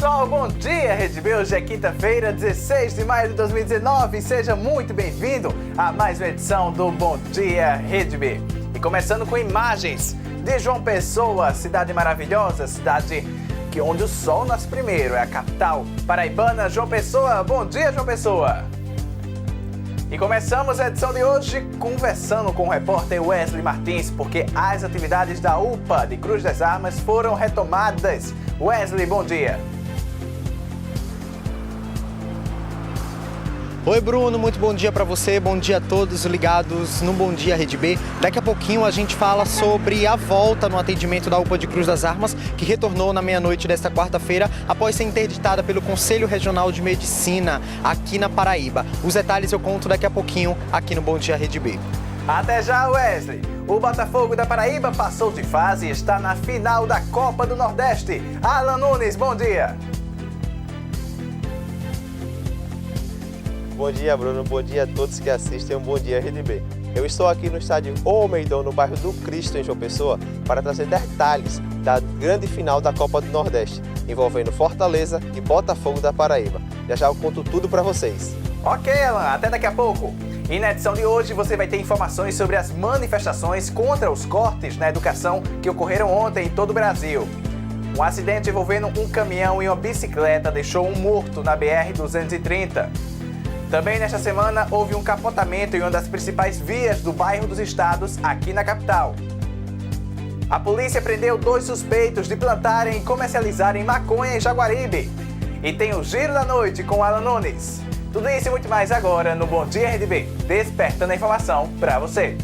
pessoal, bom dia Rede B, hoje é quinta-feira, 16 de maio de 2019 e seja muito bem-vindo a mais uma edição do Bom Dia Rede B. E começando com imagens de João Pessoa, cidade maravilhosa, cidade onde o sol nasce primeiro, é a capital paraibana, João Pessoa. Bom dia, João Pessoa! E começamos a edição de hoje conversando com o repórter Wesley Martins, porque as atividades da UPA de Cruz das Armas foram retomadas. Wesley, bom dia. Oi Bruno, muito bom dia para você, bom dia a todos ligados no Bom Dia Rede B. Daqui a pouquinho a gente fala sobre a volta no atendimento da UPA de Cruz das Armas, que retornou na meia-noite desta quarta-feira, após ser interditada pelo Conselho Regional de Medicina, aqui na Paraíba. Os detalhes eu conto daqui a pouquinho aqui no Bom Dia Rede B. Até já, Wesley! O Botafogo da Paraíba passou de fase e está na final da Copa do Nordeste. Alan Nunes, bom dia! Bom dia, Bruno. Bom dia a todos que assistem. Bom dia, Rede B. Eu estou aqui no estádio Almeidão, no bairro do Cristo, em João Pessoa, para trazer detalhes da grande final da Copa do Nordeste, envolvendo Fortaleza e Botafogo da Paraíba. Já eu conto tudo para vocês. Ok, Alan. Até daqui a pouco. E na edição de hoje você vai ter informações sobre as manifestações contra os cortes na educação que ocorreram ontem em todo o Brasil. Um acidente envolvendo um caminhão e uma bicicleta deixou um morto na BR-230. Também nesta semana houve um capotamento em uma das principais vias do bairro dos Estados, aqui na capital. A polícia prendeu 2 suspeitos de plantarem e comercializarem maconha em Jaguaribe. E tem o Giro da Noite com Alan Nunes. Tudo isso e muito mais agora no Bom Dia Rede B, despertando a informação para você.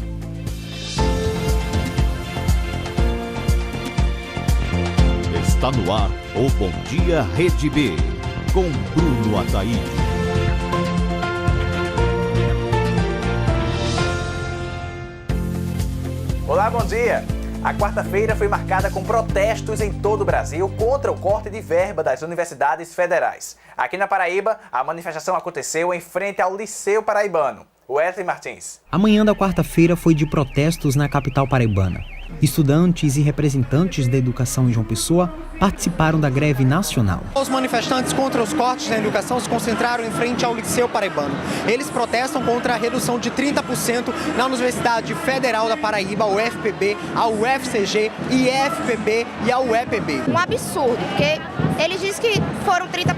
Está no ar o Bom Dia Rede B, com Bruno Ataíde. Olá, bom dia! A quarta-feira foi marcada com protestos em todo o Brasil contra o corte de verba das universidades federais. Aqui na Paraíba, a manifestação aconteceu em frente ao Liceu Paraibano. Wesley Martins. A manhã da quarta-feira foi de protestos na capital paraibana. Estudantes e representantes da educação em João Pessoa participaram da greve nacional. Os manifestantes contra os cortes na educação se concentraram em frente ao Liceu Paraibano. Eles protestam contra a redução de 30% na Universidade Federal da Paraíba, a UFPB, a UFCG, IFPB e a UEPB. Um absurdo, porque eles dizem que foram 30%,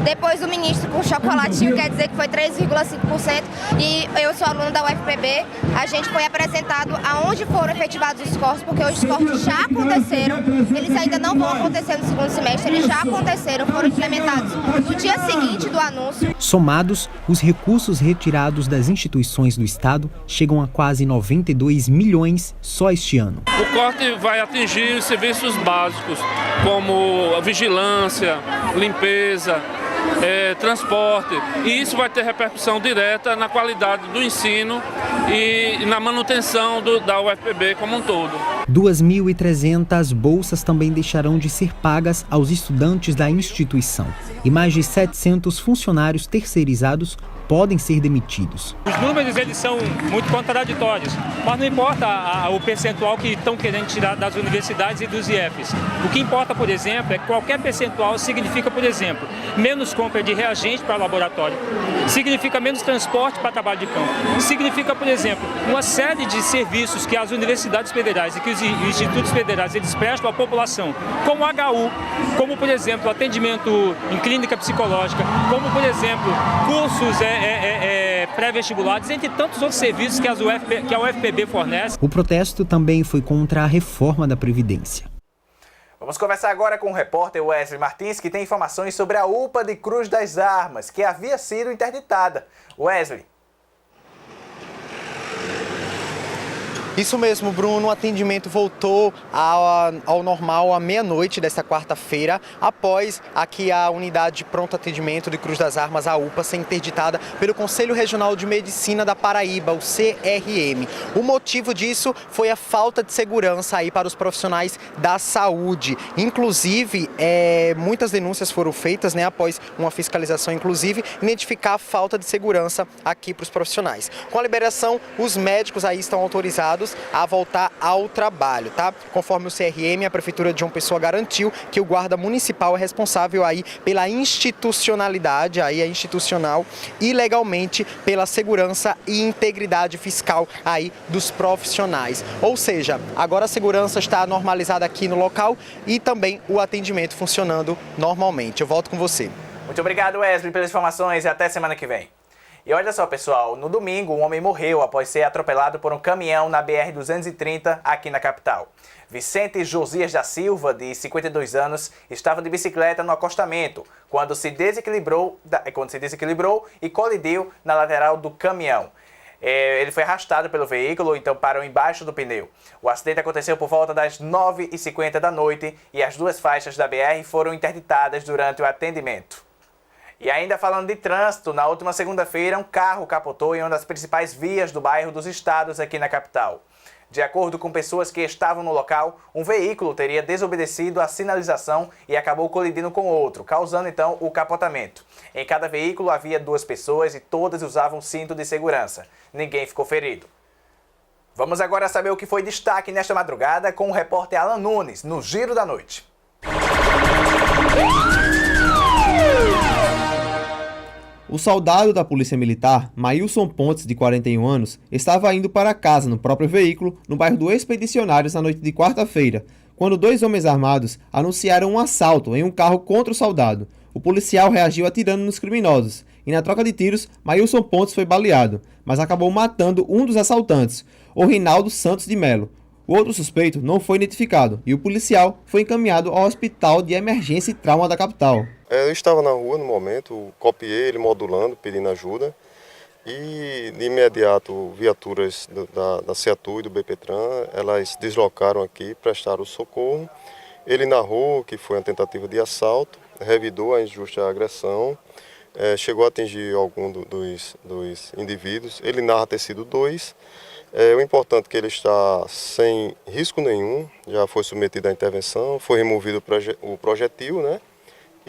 depois o ministro com chocolatinho quer dizer que foi 3,5%, e eu sou aluna da UFPB, a gente foi apresentado aonde foram efetivados os cortes, porque os cortes já aconteceram, eles ainda não vão acontecer no segundo semestre, eles já aconteceram, foram implementados no dia seguinte do anúncio. Somados, os recursos retirados das instituições do Estado chegam a quase 92 milhões só este ano. O corte vai atingir os serviços básicos, como vigilância, limpeza, transporte, e isso vai ter repercussão direta na qualidade do ensino e na manutenção da UFPB como um todo. 2.300 bolsas também deixarão de ser pagas aos estudantes da instituição e mais de 700 funcionários terceirizados podem ser demitidos. Os números eles são muito contraditórios, mas não importa o percentual que estão querendo tirar das universidades e dos IEFs. O que importa, por exemplo, é que qualquer percentual significa, por exemplo, menos compra de reagente para laboratório, significa menos transporte para trabalho de campo, significa, por exemplo, uma série de serviços que as universidades federais e que os institutos federais eles prestam à população, como HU, como, por exemplo, atendimento em clínica psicológica, como, por exemplo, cursos pré-vestibulares, entre tantos outros serviços que a UFPB fornece. O protesto também foi contra a reforma da Previdência. Vamos conversar agora com o repórter Wesley Martins, que tem informações sobre a UPA de Cruz das Armas, que havia sido interditada. Wesley. Isso mesmo, Bruno, o atendimento voltou ao normal à meia-noite desta quarta-feira, após aqui a unidade de pronto atendimento de Cruz das Armas, a UPA, ser interditada pelo Conselho Regional de Medicina da Paraíba, o CRM. O motivo disso foi a falta de segurança aí para os profissionais da saúde. Inclusive, muitas denúncias foram feitas, após uma fiscalização, inclusive, identificar a falta de segurança aqui para os profissionais. Com a liberação, os médicos aí estão autorizados aptos a voltar ao trabalho, tá? Conforme o CRM, a Prefeitura de João Pessoa garantiu que o guarda municipal é responsável aí pela institucionalidade, aí é institucional e legalmente pela segurança e integridade fiscal aí dos profissionais. Ou seja, agora a segurança está normalizada aqui no local e também o atendimento funcionando normalmente. Eu volto com você. Muito obrigado, Wesley, pelas informações e até semana que vem. E olha só, pessoal, no domingo um homem morreu após ser atropelado por um caminhão na BR-230 aqui na capital. Vicente Josias da Silva, de 52 anos, estava de bicicleta no acostamento quando se desequilibrou e colidiu na lateral do caminhão. Ele foi arrastado pelo veículo, então parou embaixo do pneu. O acidente aconteceu por volta das 9h50 da noite e as duas faixas da BR foram interditadas durante o atendimento. E ainda falando de trânsito, na última segunda-feira um carro capotou em uma das principais vias do bairro dos Estados aqui na capital. De acordo com pessoas que estavam no local, um veículo teria desobedecido a sinalização e acabou colidindo com outro, causando então o capotamento. Em cada veículo havia 2 pessoas e todas usavam cinto de segurança. Ninguém ficou ferido. Vamos agora saber o que foi destaque nesta madrugada com o repórter Alan Nunes, no Giro da Noite. O soldado da Polícia Militar, Maílson Pontes, de 41 anos, estava indo para casa no próprio veículo, no bairro do Expedicionários, na noite de quarta-feira, quando 2 homens armados anunciaram um assalto em um carro contra o soldado. O policial reagiu atirando nos criminosos, e na troca de tiros, Maílson Pontes foi baleado, mas acabou matando um dos assaltantes, o Rinaldo Santos de Melo. O outro suspeito não foi identificado, e o policial foi encaminhado ao Hospital de Emergência e Trauma da capital. Eu estava na rua no momento, copiei ele modulando, pedindo ajuda e de imediato viaturas da CEATU e do BPTran, elas deslocaram aqui, prestaram o socorro. Ele narrou que foi uma tentativa de assalto, revidou a injusta agressão, chegou a atingir algum dos indivíduos, ele narra ter sido 2. O importante é que ele está sem risco nenhum, já foi submetido à intervenção, foi removido o projetil, né?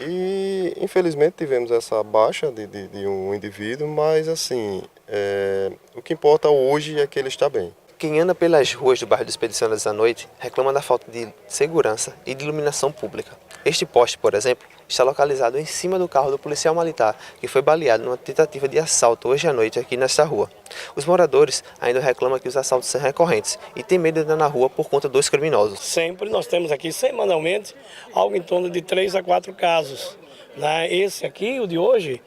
E infelizmente tivemos essa baixa de um indivíduo, mas assim, o que importa hoje é que ele está bem. Quem anda pelas ruas do bairro dos Expedicionários à noite reclama da falta de segurança e de iluminação pública. Este poste, por exemplo, está localizado em cima do carro do policial militar, que foi baleado numa tentativa de assalto hoje à noite aqui nesta rua. Os moradores ainda reclamam que os assaltos são recorrentes e têm medo de andar na rua por conta dos criminosos. Sempre nós temos aqui, semanalmente, algo em torno de 3 a 4 casos. Esse aqui, o de hoje,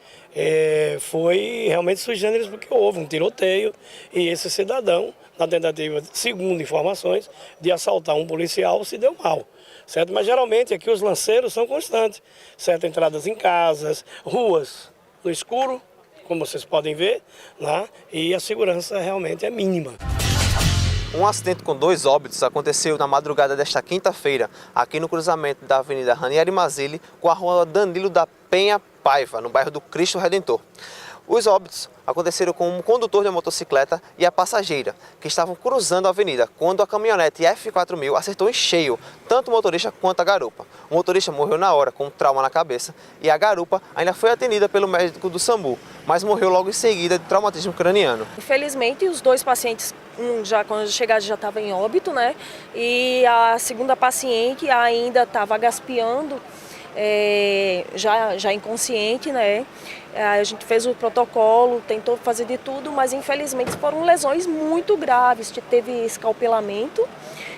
foi realmente sui generis porque houve um tiroteio e esse cidadão, na tentativa, segundo informações, de assaltar um policial, se deu mal. Certo? Mas geralmente aqui os lanceiros são constantes, certo? Entradas em casas, ruas no escuro, como vocês podem ver, e a segurança realmente é mínima. Um acidente com 2 óbitos aconteceu na madrugada desta quinta-feira, aqui no cruzamento da Avenida Ranieri Mazzilli com a rua Danilo da Penha Paiva, no bairro do Cristo Redentor. Os óbitos aconteceram com um condutor de motocicleta e a passageira, que estavam cruzando a avenida, quando a caminhonete F4000 acertou em cheio tanto o motorista quanto a garupa. O motorista morreu na hora, com um trauma na cabeça, e a garupa ainda foi atendida pelo médico do SAMU, mas morreu logo em seguida de traumatismo craniano. Infelizmente, os 2 pacientes, quando chegaram já estava em óbito, né? E a segunda paciente ainda estava gaspeando, já inconsciente, né? A gente fez o protocolo, tentou fazer de tudo, mas infelizmente foram lesões muito graves. Teve escalpelamento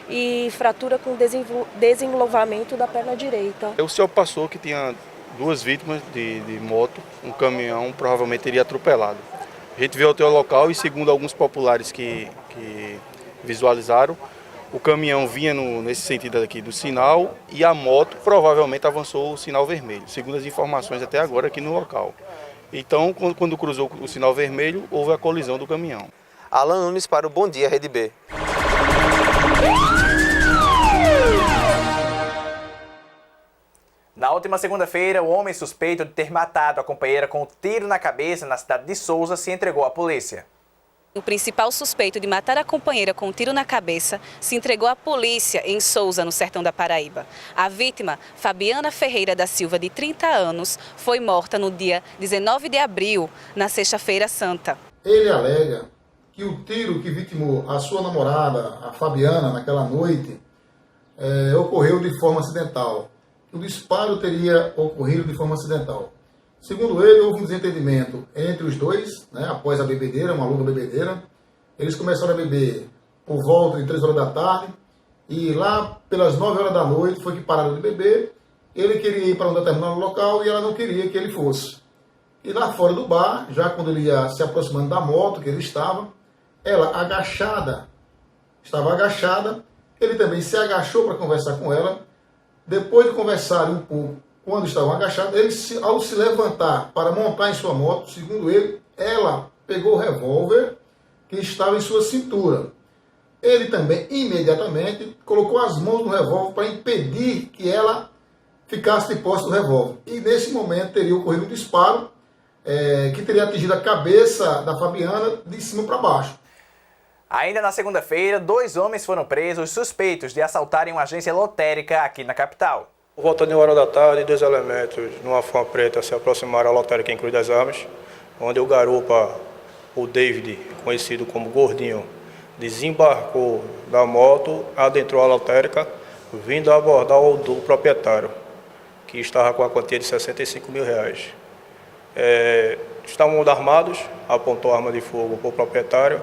e fratura com desenvolvimento da perna direita. O senhor passou que tinha 2 vítimas de moto, um caminhão provavelmente teria atropelado. A gente veio até o local e, segundo alguns populares que visualizaram, o caminhão vinha nesse sentido aqui do sinal e a moto provavelmente avançou o sinal vermelho, segundo as informações até agora aqui no local. Então, quando cruzou o sinal vermelho, houve a colisão do caminhão. Alan Nunes para o Bom Dia Rede B. Na última segunda-feira, o homem suspeito de ter matado a companheira com um tiro na cabeça na cidade de Souza se entregou à polícia. O principal suspeito de matar a companheira com um tiro na cabeça se entregou à polícia em Souza, no sertão da Paraíba. A vítima, Fabiana Ferreira da Silva, de 30 anos, foi morta no dia 19 de abril, na Sexta-feira Santa. Ele alega que o tiro que vitimou a sua namorada, a Fabiana, naquela noite, ocorreu de forma acidental. O disparo teria ocorrido de forma acidental. Segundo ele, houve um desentendimento entre os dois, né, após a bebedeira, uma longa bebedeira. Eles começaram a beber por volta de 3 horas da tarde e lá pelas 9 horas da noite foi que pararam de beber. Ele queria ir para um determinado local e ela não queria que ele fosse. E lá fora do bar, já quando ele ia se aproximando da moto que ele estava, ela estava agachada, ele também se agachou para conversar com ela. Depois de conversar um pouco, quando estavam agachados, ele, ao se levantar para montar em sua moto, segundo ele, ela pegou o revólver que estava em sua cintura. Ele também, imediatamente, colocou as mãos no revólver para impedir que ela ficasse de posse do revólver. E nesse momento teria ocorrido um disparo que teria atingido a cabeça da Fabiana de cima para baixo. Ainda na segunda-feira, 2 homens foram presos suspeitos de assaltarem uma agência lotérica aqui na capital. Por volta de 1 hora da tarde, 2 elementos numa Fama Preta se aproximaram à lotérica em Cruz das Armas, onde o garupa, o David, conhecido como Gordinho, desembarcou da moto, adentrou a lotérica, vindo abordar o proprietário, que estava com a quantia de R$65 mil. Estavam armados, apontou a arma de fogo para o proprietário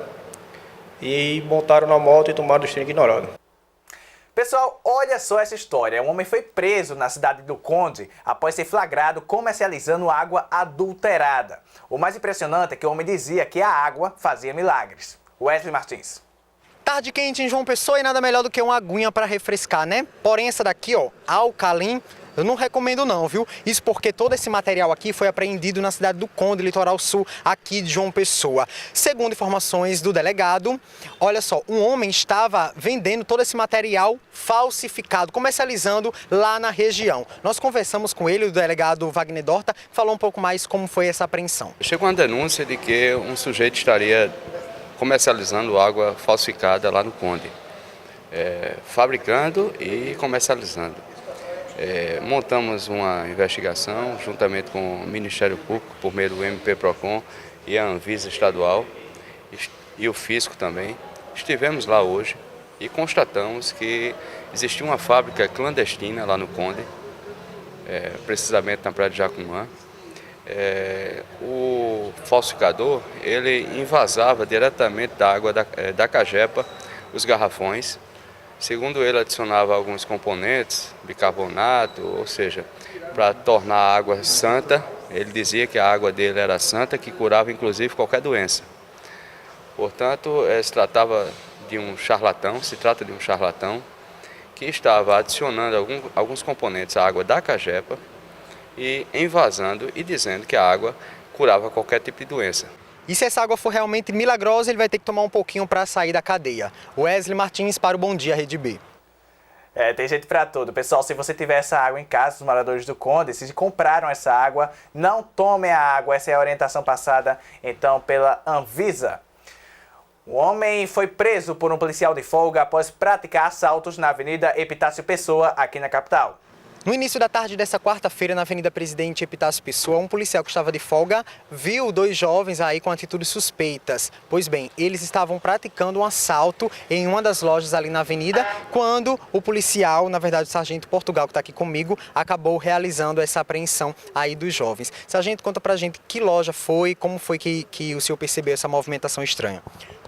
e montaram na moto e tomaram o destino ignorado. Pessoal, olha só essa história. Um homem foi preso na cidade do Conde após ser flagrado comercializando água adulterada. O mais impressionante é que o homem dizia que a água fazia milagres. Wesley Martins. Tarde quente em João Pessoa e nada melhor do que uma aguinha para refrescar, né? Porém essa daqui, ó, Alcalim, eu não recomendo não, viu? Isso porque todo esse material aqui foi apreendido na cidade do Conde, litoral sul, aqui de João Pessoa. Segundo informações do delegado, olha só, um homem estava vendendo todo esse material falsificado, comercializando lá na região. Nós conversamos com ele, o delegado Wagner Dorta, falou um pouco mais como foi essa apreensão. Chegou uma denúncia de que um sujeito estaria comercializando água falsificada lá no Conde, fabricando e comercializando. Montamos uma investigação juntamente com o Ministério Público, por meio do MP-PROCON e a Anvisa estadual e o Fisco também. Estivemos lá hoje e constatamos que existia uma fábrica clandestina lá no Conde, precisamente na praia de Jacumã. O falsificador, ele invasava diretamente da água da cajepa os garrafões. Segundo ele, adicionava alguns componentes, bicarbonato, ou seja, para tornar a água santa. Ele dizia que a água dele era santa, que curava inclusive qualquer doença. Portanto, se trata de um charlatão que estava adicionando alguns componentes à água da cajepa e envasando e dizendo que a água curava qualquer tipo de doença. E se essa água for realmente milagrosa, ele vai ter que tomar um pouquinho para sair da cadeia. Wesley Martins para o Bom Dia Rede B. Tem jeito para tudo. Pessoal, se você tiver essa água em casa, os moradores do Conde, se compraram essa água, não tomem a água. Essa é a orientação passada, então, pela Anvisa. Um homem foi preso por um policial de folga após praticar assaltos na Avenida Epitácio Pessoa, aqui na capital. No início da tarde dessa quarta-feira, na Avenida Presidente Epitácio Pessoa, um policial que estava de folga viu 2 jovens aí com atitudes suspeitas. Pois bem, eles estavam praticando um assalto em uma das lojas ali na avenida, quando o policial, na verdade o sargento Portugal, que está aqui comigo, acabou realizando essa apreensão aí dos jovens. Sargento, conta pra gente que loja foi, como foi que o senhor percebeu essa movimentação estranha?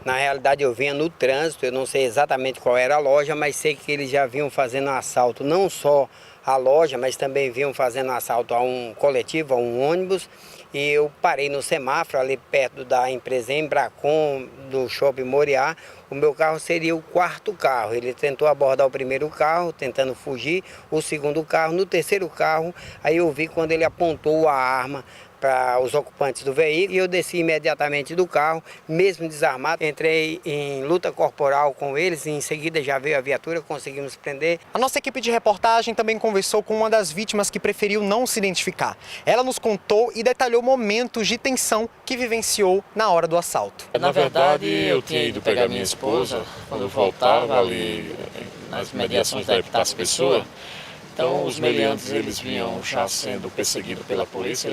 Na realidade eu vinha no trânsito, eu não sei exatamente qual era a loja, mas sei que eles já vinham fazendo um assalto, não só a loja, mas também vinham fazendo assalto a um coletivo, a um ônibus. E eu parei no semáforo ali perto da empresa Embracon, do Shopping Moriá. O meu carro seria o 4º carro. Ele tentou abordar o primeiro carro, tentando fugir, o segundo carro. No terceiro carro, aí eu vi quando ele apontou a arma para os ocupantes do veículo e eu desci imediatamente do carro, mesmo desarmado, entrei em luta corporal com eles e em seguida já veio a viatura, conseguimos prender. A nossa equipe de reportagem também conversou com uma das vítimas que preferiu não se identificar. Ela nos contou e detalhou momentos de tensão que vivenciou na hora do assalto. Na verdade, eu tinha ido pegar minha esposa quando eu voltava ali nas mediações da Epitácio Pessoa. Então, os meliantes, eles vinham já sendo perseguidos pela polícia,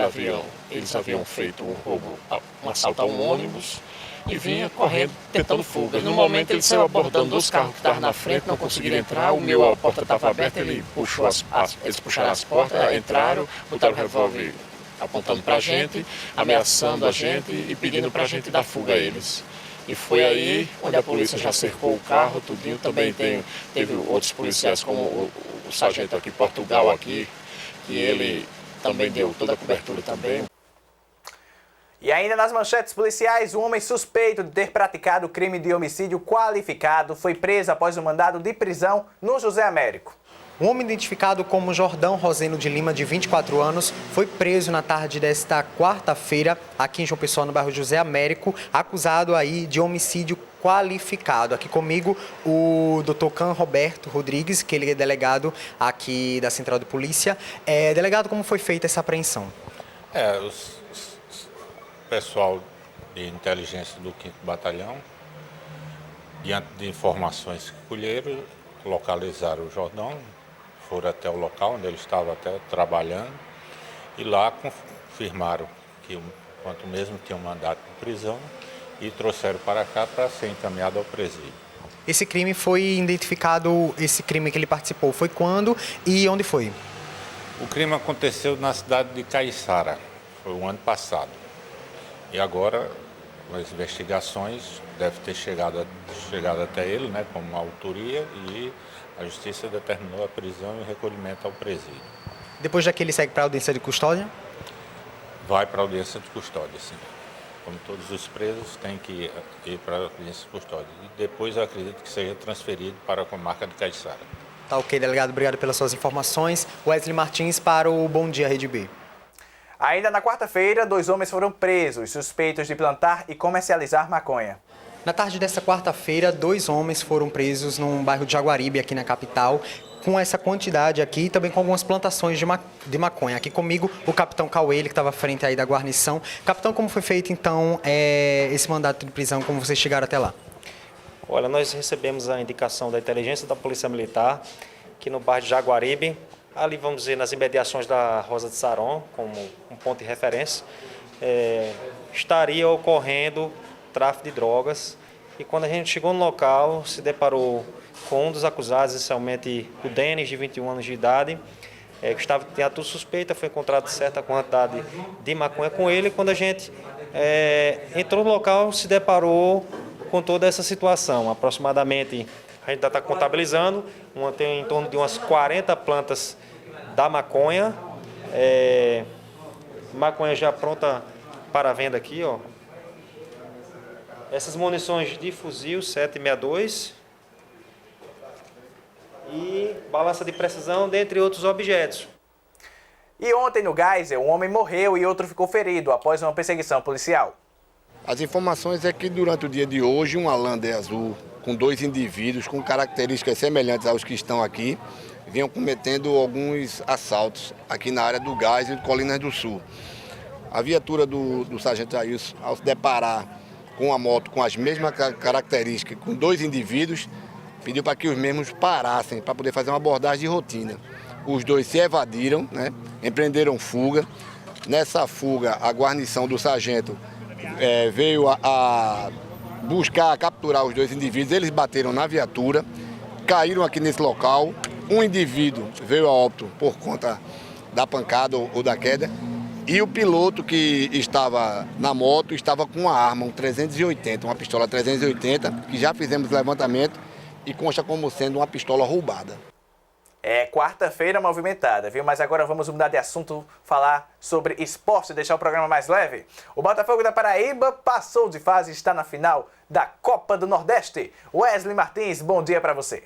eles haviam feito um roubo, um assalto a um ônibus, e vinha correndo, tentando fuga. No momento ele saiu abordando os carros que estavam na frente, não conseguiram entrar, o meu, a porta estava aberta, eles puxaram as portas, entraram, botaram o revólver apontando para a gente, ameaçando a gente e pedindo para a gente dar fuga a eles. E foi aí onde a polícia já cercou o carro, tudinho. Também teve outros policiais, como o sargento aqui, Portugal, aqui, que ele também deu toda a cobertura também. E ainda nas manchetes policiais, um homem suspeito de ter praticado crime de homicídio qualificado foi preso após um mandado de prisão no José Américo. Um homem identificado como Jordão Roseno de Lima, de 24 anos, foi preso na tarde desta quarta-feira aqui em João Pessoa, no bairro José Américo, acusado aí de homicídio qualificado. Aqui comigo o Dr. Can Roberto Rodrigues, que ele é delegado aqui da Central de Polícia. Delegado, como foi feita essa apreensão? O pessoal de inteligência do 5º Batalhão, diante de informações que colheram, localizaram o Jordão, foram até o local onde ele estava até trabalhando e lá confirmaram que enquanto mesmo tinha um mandato de prisão e trouxeram para cá para ser encaminhado ao presídio. Esse crime foi identificado, esse crime que ele participou, foi quando e onde foi? O crime aconteceu na cidade de Caiçara, foi o ano passado. E agora as investigações devem ter chegado até ele, né, como uma autoria, e a Justiça determinou a prisão e o recolhimento ao presídio. Depois daqui ele segue para a audiência de custódia? Vai para a audiência de custódia, sim. Como todos os presos, tem que ir para a audiência de custódia. E depois eu acredito que seja transferido para a comarca de Caiçara. Tá ok, delegado. Obrigado pelas suas informações. Wesley Martins para o Bom Dia Rede B. Ainda na quarta-feira, 2 homens foram presos, suspeitos de plantar e comercializar maconha. Na tarde desta quarta-feira, 2 homens foram presos num bairro de Jaguaribe, aqui na capital, com essa quantidade aqui e também com algumas plantações de maconha. Aqui comigo, o capitão Cauê, ele que estava à frente aí da guarnição. Capitão, como foi feito, então, esse mandato de prisão, como vocês chegaram até lá? Olha, nós recebemos a indicação da inteligência da Polícia Militar, que no bairro de Jaguaribe, ali, vamos dizer, nas imediações da Rosa de Saron, como um ponto de referência, estaria ocorrendo tráfico de drogas. E quando a gente chegou no local, se deparou com um dos acusados, inicialmente o Denis, de 21 anos de idade, que tinha tudo suspeita, foi encontrado certa quantidade de maconha com ele. Quando a gente entrou no local, se deparou com toda essa situação. Aproximadamente, a gente já está contabilizando, tem em torno de umas 40 plantas da maconha, maconha já pronta para venda aqui, ó. Essas munições de fuzil 762 e balança de precisão, dentre outros objetos. E ontem no Geisel, um homem morreu e outro ficou ferido após uma perseguição policial. As informações é que durante o dia de hoje, um Highlander azul com 2 indivíduos com características semelhantes aos que estão aqui, vinham cometendo alguns assaltos aqui na área do Geisel e Colinas do Sul. A viatura do sargento Ailson, ao se deparar com a moto com as mesmas características, com 2 indivíduos, pediu para que os mesmos parassem para poder fazer uma abordagem de rotina. Os 2 se evadiram, né, empreenderam fuga. Nessa fuga, a guarnição do sargento veio a buscar capturar os 2 indivíduos. Eles bateram na viatura, caíram aqui nesse local. Um indivíduo veio a óbito por conta da pancada ou da queda. E o piloto que estava na moto estava com uma arma, um 380, uma pistola 380, que já fizemos levantamento e consta como sendo uma pistola roubada. É quarta-feira movimentada, viu? Mas agora vamos mudar de assunto, falar sobre esporte e deixar o programa mais leve. O Botafogo da Paraíba passou de fase e está na final da Copa do Nordeste. Wesley Martins, bom dia para você.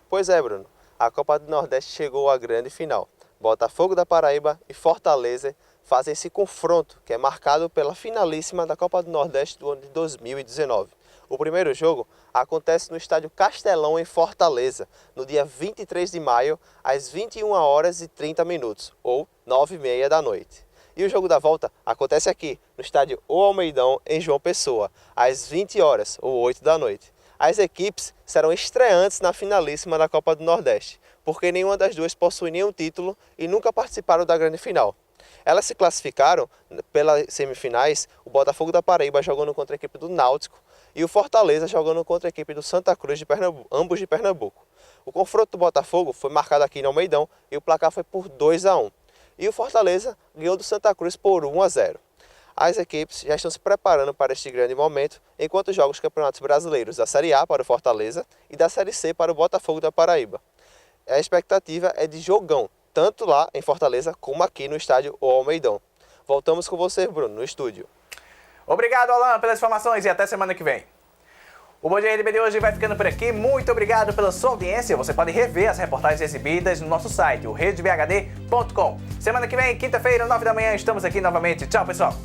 Pois é, Bruno. A Copa do Nordeste chegou à grande final. Botafogo da Paraíba e Fortaleza fazem esse confronto, que é marcado pela finalíssima da Copa do Nordeste do ano de 2019. O primeiro jogo acontece no estádio Castelão, em Fortaleza, no dia 23 de maio, às 21h30, ou 9h30 da noite. E o jogo da volta acontece aqui, no estádio O Almeidão, em João Pessoa, às 20h, ou 8 da noite. As equipes serão estreantes na finalíssima da Copa do Nordeste, porque nenhuma das duas possui nenhum título e nunca participaram da grande final. Elas se classificaram pelas semifinais, o Botafogo da Paraíba jogando contra a equipe do Náutico e o Fortaleza jogando contra a equipe do Santa Cruz de Pernambuco, ambos de Pernambuco. O confronto do Botafogo foi marcado aqui no Almeidão e o placar foi por 2-1. E o Fortaleza ganhou do Santa Cruz por 1-0. As equipes já estão se preparando para este grande momento, enquanto jogam os campeonatos brasileiros da Série A para o Fortaleza e da Série C para o Botafogo da Paraíba. A expectativa é de jogão, tanto lá em Fortaleza como aqui no estádio O Almeidão. Voltamos com você, Bruno, no estúdio. Obrigado, Alan, pelas informações e até semana que vem. O Bom Dia RDB de hoje vai ficando por aqui. Muito obrigado pela sua audiência. Você pode rever as reportagens exibidas no nosso site, o redebhd.com. Semana que vem, quinta-feira, 9 da manhã, estamos aqui novamente. Tchau, pessoal.